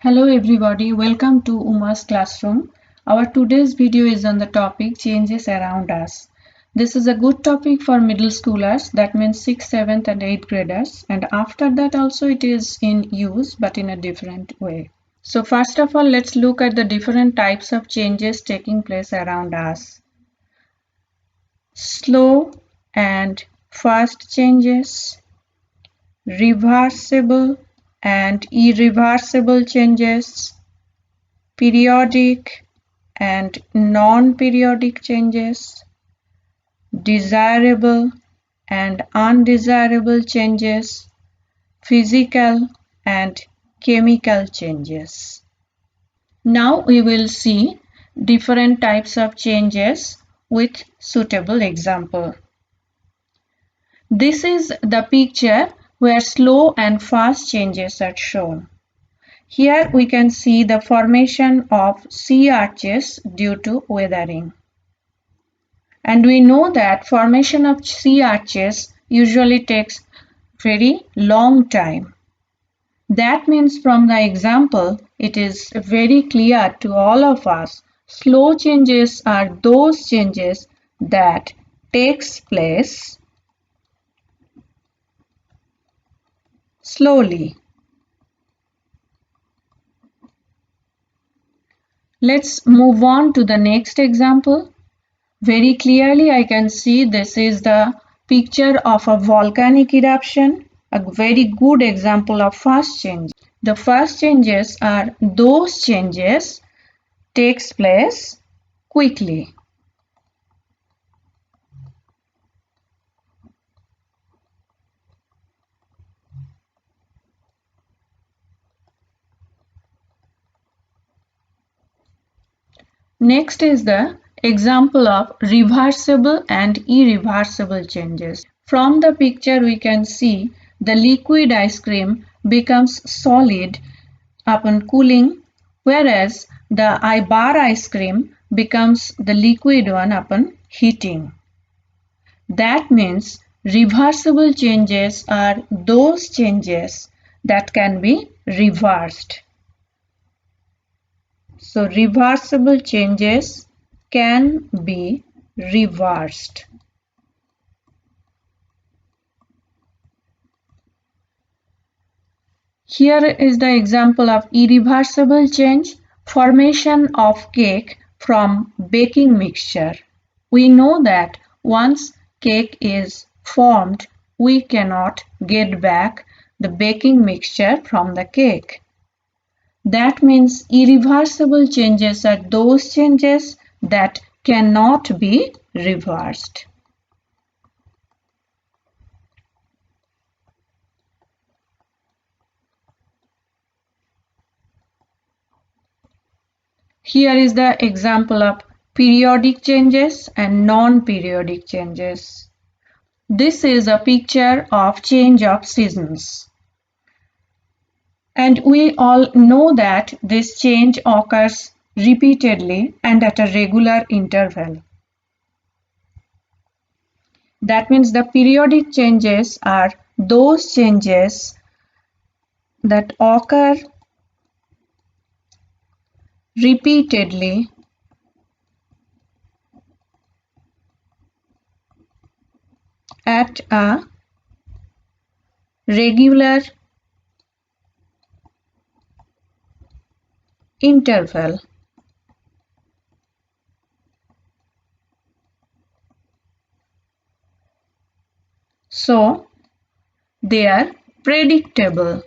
Hello everybody, welcome to Uma's classroom. Our today's video is on the topic changes around us. This is a good topic for middle schoolers, that means 6th, 7th and 8th graders, and after that also it is in use but in a different way. So first of all, let's look at the different types of changes taking place around us. Slow and fast changes, reversible and irreversible changes, periodic and non-periodic changes, desirable and undesirable changes, physical and chemical changes. Now we will see different types of changes with suitable example. This is the picture where slow and fast changes are shown. Here we can see the formation of sea arches due to weathering. And we know that formation of sea arches usually takes very long time. That means from the example, it is very clear to all of us, slow changes are those changes that takes place slowly. Let's move on to the next example. Very clearly I can see this is the picture of a volcanic eruption, a very good example of fast change. The fast changes are those changes takes place quickly. Next is the example of reversible and irreversible changes. From the picture we can see the liquid ice cream becomes solid upon cooling, whereas the bar ice cream becomes the liquid one upon heating. That means reversible changes are those changes that can be reversed. So reversible changes can be reversed. Here is the example of irreversible change, formation of cake from baking mixture. We know that once cake is formed, we cannot get back the baking mixture from the cake. That means irreversible changes are those changes that cannot be reversed. Here is the example of periodic changes and non-periodic changes. This is a picture of change of seasons. And we all know that this change occurs repeatedly and at a regular interval. That means the periodic changes are those changes that occur repeatedly at a regular interval. So they are predictable.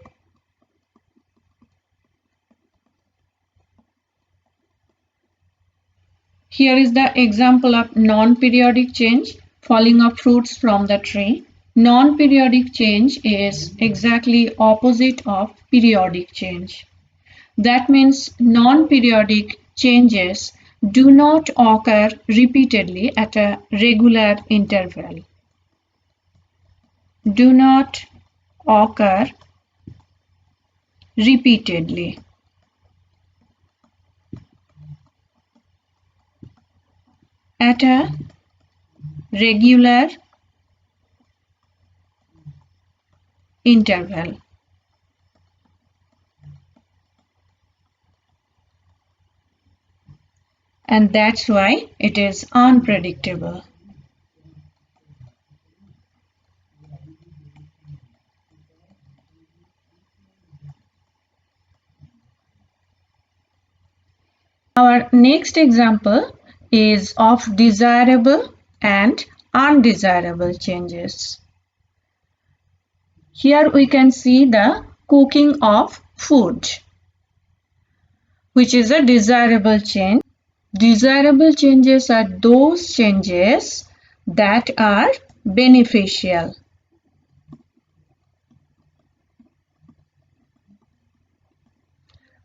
Here is the example of non-periodic change, falling of fruits from the tree. Non-periodic change is exactly opposite of periodic change. That means non-periodic changes do not occur repeatedly at a regular interval. Do not occur repeatedly. At a regular interval. and that's why it is unpredictable. Our next example is of desirable and undesirable changes. Here we can see the cooking of food, which is a desirable change. Desirable changes are those changes that are beneficial.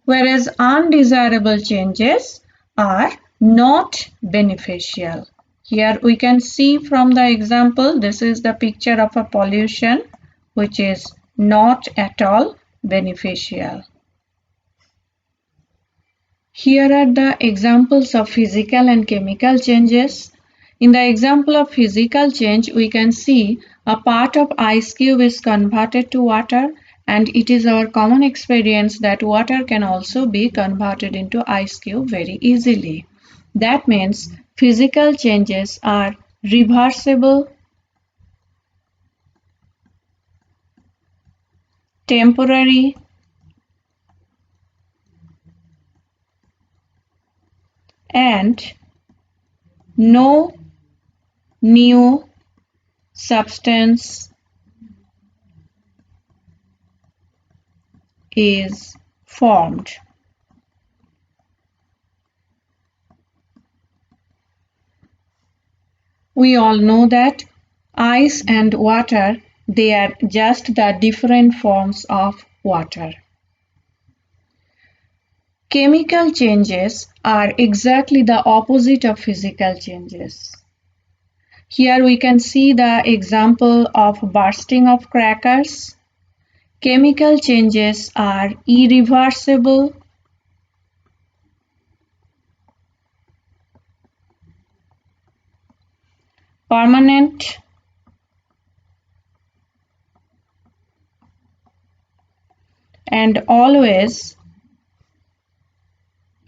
Whereas undesirable changes are not beneficial. Here we can see from the example, this is the picture of a pollution which is not at all beneficial. Here are the examples of physical and chemical changes. In the example of physical change, we can see a part of ice cube is converted to water, and it is our common experience that water can also be converted into ice cube very easily. That means physical changes are reversible, temporary, and no new substance is formed. We all know that ice and water, they are just the different forms of water. Chemical changes are exactly the opposite of physical changes. Here we can see the example of bursting of crackers. Chemical changes are irreversible, permanent, and always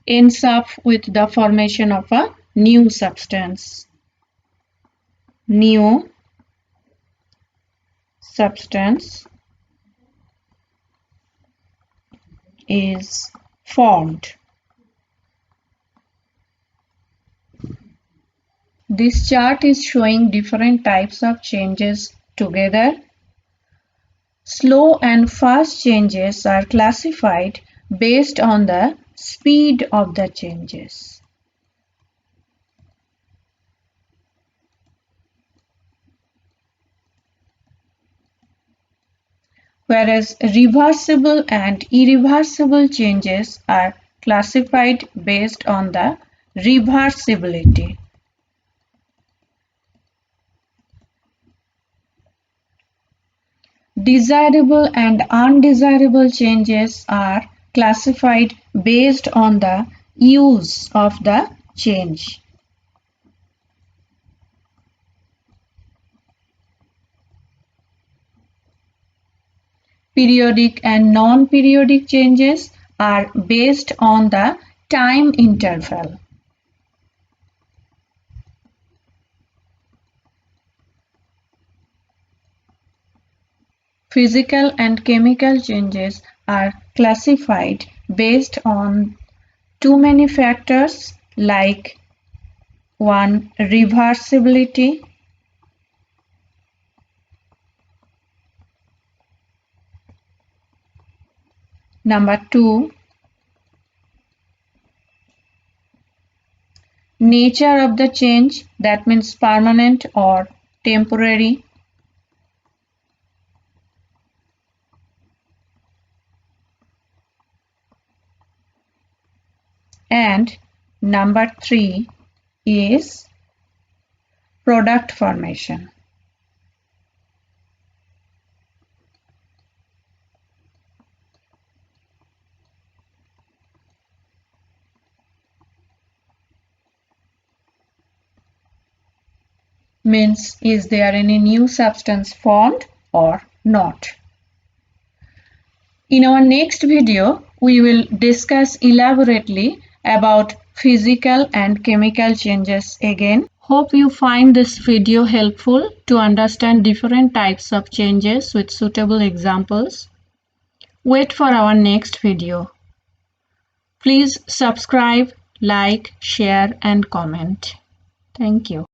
ends up with the formation of a new substance. New substance is formed. This chart is showing different types of changes together. Slow and fast changes are classified based on the speed of the changes. Whereas reversible and irreversible changes are classified based on the reversibility. Desirable and undesirable changes are classified based on the use of the change. Periodic and non-periodic changes are based on the time interval. Physical and chemical changes are classified based on too many factors like 1. Reversibility, number 2. Nature of the change, that means permanent or temporary. And number 3 is product formation. Means, is there any new substance formed or not? In our next video, we will discuss elaborately about physical and chemical changes again. Hope you find this video helpful to understand different types of changes with suitable examples. Wait for our next video. Please subscribe, like, share and comment. Thank you.